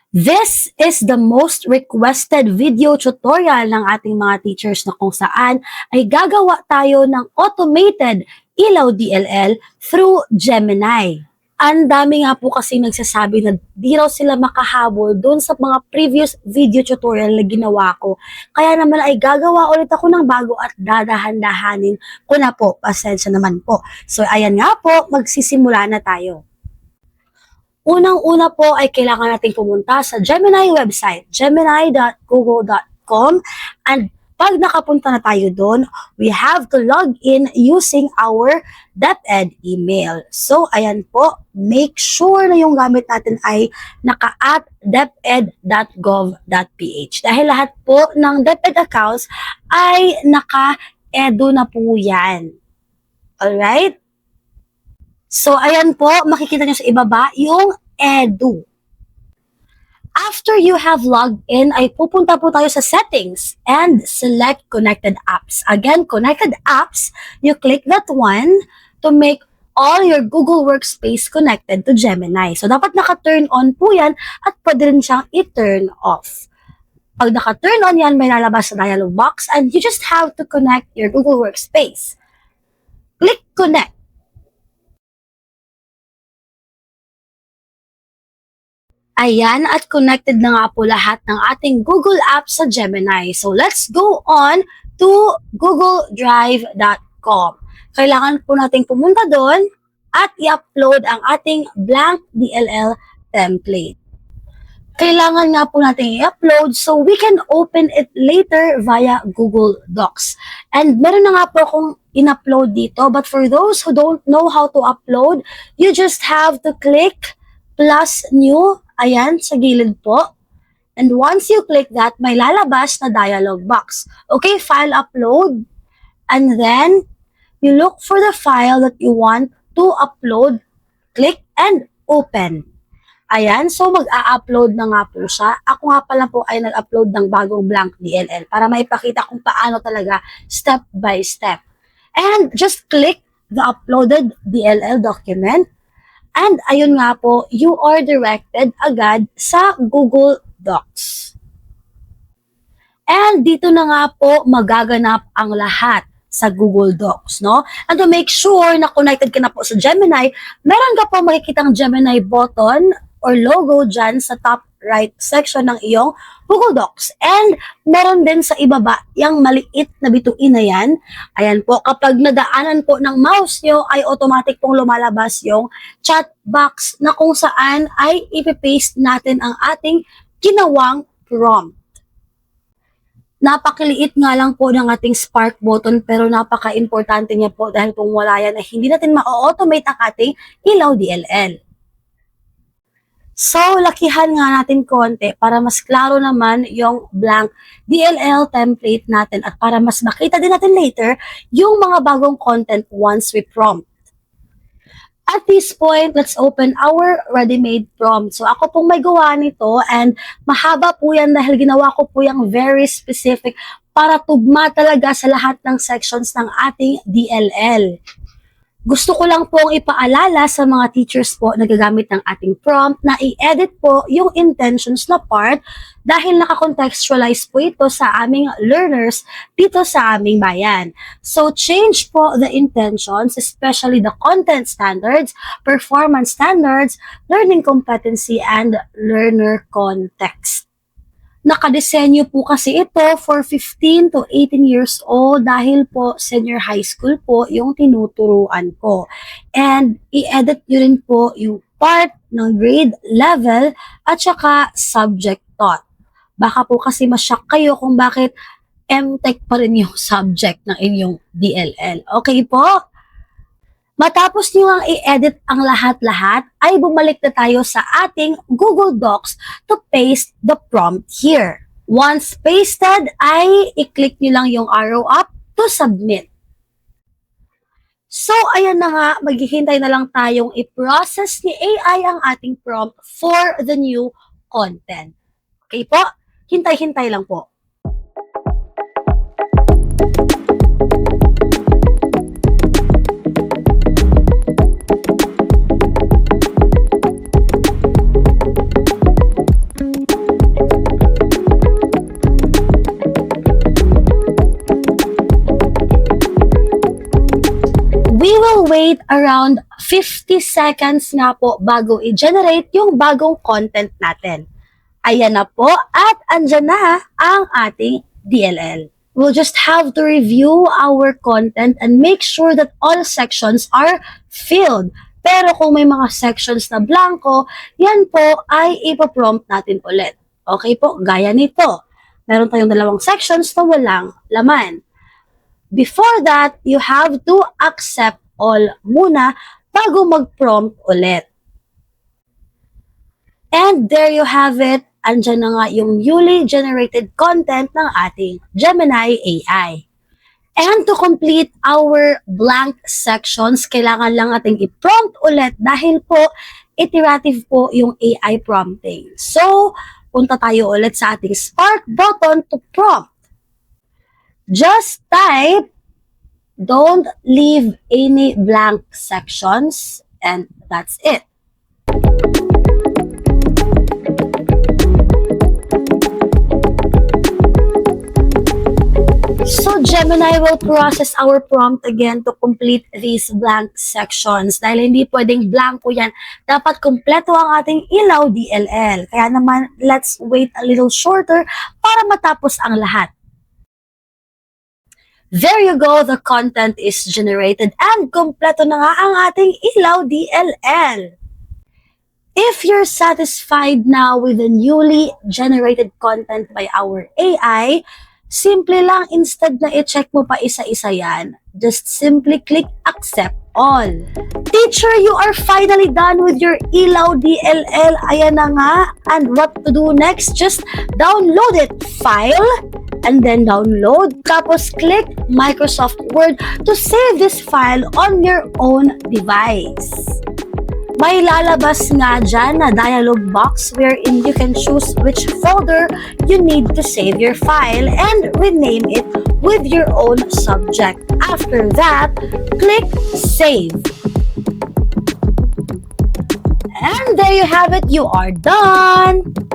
This is the most requested video tutorial ng ating mga teachers na kung saan ay gagawa tayo ng automated ilaw DLL through Gemini. Ang dami nga po kasi nagsasabi na di raw sila makahabol doon sa mga previous video tutorial na ginawa ko. Kaya naman ay gagawa ulit ako ng bago at dadahan-dahanin ko na po. Pasensya naman po. So ayan nga po, magsisimula na tayo. Unang-una po ay kailangan nating pumunta sa Gemini website, gemini.google.com, and pag nakapunta na tayo doon, we have to log in using our DepEd email. So, ayan po, make sure na yung gamit natin ay naka@deped.gov.ph dahil lahat po ng DepEd accounts ay naka-edu na po yan. Alright? So, ayan po, makikita nyo sa ibaba yung edu. After you have logged in, ay pupunta po tayo sa settings and select connected apps. Again, connected apps, you click that one to make all your Google Workspace connected to Gemini. So, dapat naka-turn on po yan at pwede rin siyang i-turn off. Pag naka-turn on yan, may lalabas sa dialog box and you just have to connect your Google Workspace. Click connect. Ayan, at connected na nga po lahat ng ating Google Apps sa Gemini. So, let's go on to googledrive.com. Kailangan po nating pumunta doon at i-upload ang ating blank DLL template. Kailangan nga po natin i-upload so we can open it later via Google Docs. And meron na nga po akong in-upload dito, but for those who don't know how to upload, you just have to click plus new. Ayan, sa gilid po. And once you click that, may lalabas na dialog box. Okay, file upload. And then, you look for the file that you want to upload. Click and open. Ayan, so mag-a-upload na nga po siya. Ako nga pala po ay nag-upload ng bagong blank DLL para maipakita kung paano talaga step by step. And just click the uploaded DLL document. And ayun nga po, you are directed agad sa Google Docs. And dito na nga po magaganap ang lahat sa Google Docs, no? And to make sure na connected ka na po sa Gemini, meron ka po makikitang Gemini button or logo dyan sa top right section ng iyong Google Docs. And meron din sa ibaba yung maliit na bituin na yan. Ayan po, kapag nadaanan po ng mouse nyo, ay automatic pong lumalabas yung chat box na kung saan ay ipipaste natin ang ating ginawang prompt. Napakaliit nga lang po ng ating spark button pero napaka-importante niya po dahil kung wala yan ay hindi natin ma-automate ang ating ilaw DLL. So, lakihan nga natin konti para mas klaro naman yung blank DLL template natin at para mas makita din natin later yung mga bagong content once we prompt. At this point, let's open our ready-made prompt. So, ako pong may gawa nito and mahaba po yan dahil ginawa ko po yung very specific para tugma talaga sa lahat ng sections ng ating DLL. Gusto ko lang pong ipaalala sa mga teachers po na gagamit ng ating prompt na i-edit po yung intentions na part dahil nakakontextualize po ito sa aming learners dito sa aming bayan. So, change po the intentions, especially the content standards, performance standards, learning competency, and learner context. Nakadesenyo po kasi ito for 15 to 18 years old dahil po senior high school po yung tinuturuan ko. And i-edit nyo rin po yung part ng grade level at saka subject taught. Baka po kasi masyak kayo kung bakit MTech pa rin yung subject ng inyong DLL. Okay po? Matapos nyo ang i-edit ang lahat-lahat, ay bumalik na tayo sa ating Google Docs to paste the prompt here. Once pasted, ay i-click nyo lang yung arrow up to submit. So, ayan na nga, maghihintay na lang tayong i-process ni AI ang ating prompt for the new content. Okay po? Hintay-hintay lang po. wait around 50 seconds nga po bago i-generate yung bagong content natin. Ayan na po at andyan na ang ating DLL. We'll just have to review our content and make sure that all sections are filled. Pero kung may mga sections na blanco, yan po ay ipaprompt natin ulit. Okay po, gaya nito. Meron tayong dalawang sections na walang laman. Before that, you have to accept all muna bago mag-prompt ulit. And there you have it. Andyan na nga yung newly generated content ng ating Gemini AI. And to complete our blank sections, kailangan lang ating i-prompt ulit dahil po iterative po yung AI prompting. So, punta tayo ulit sa ating Spark button to prompt. Just type, don't leave any blank sections, and that's it. So Gemini will process our prompt again to complete these blank sections. Dahil hindi pwedeng blanco yan, dapat kumpleto ang ating ilaw DLL. Kaya naman, let's wait a little shorter para matapos ang lahat. There you go, the content is generated and kumpleto na nga ang ating ilaw DLL. If you're satisfied now with the newly generated content by our AI, simple lang, instead na i-check mo pa isa-isa yan, just simply click accept all. Teacher, you are finally done with your ilaw DLL. Ayan na nga. And what to do next? Just download it. File, and then download. Tapos click Microsoft Word to save this file on your own device. May lalabas nga dyan na dialog box wherein you can choose which folder you need to save your file and rename it with your own subject. After that, click Save. And there you have it, you are done!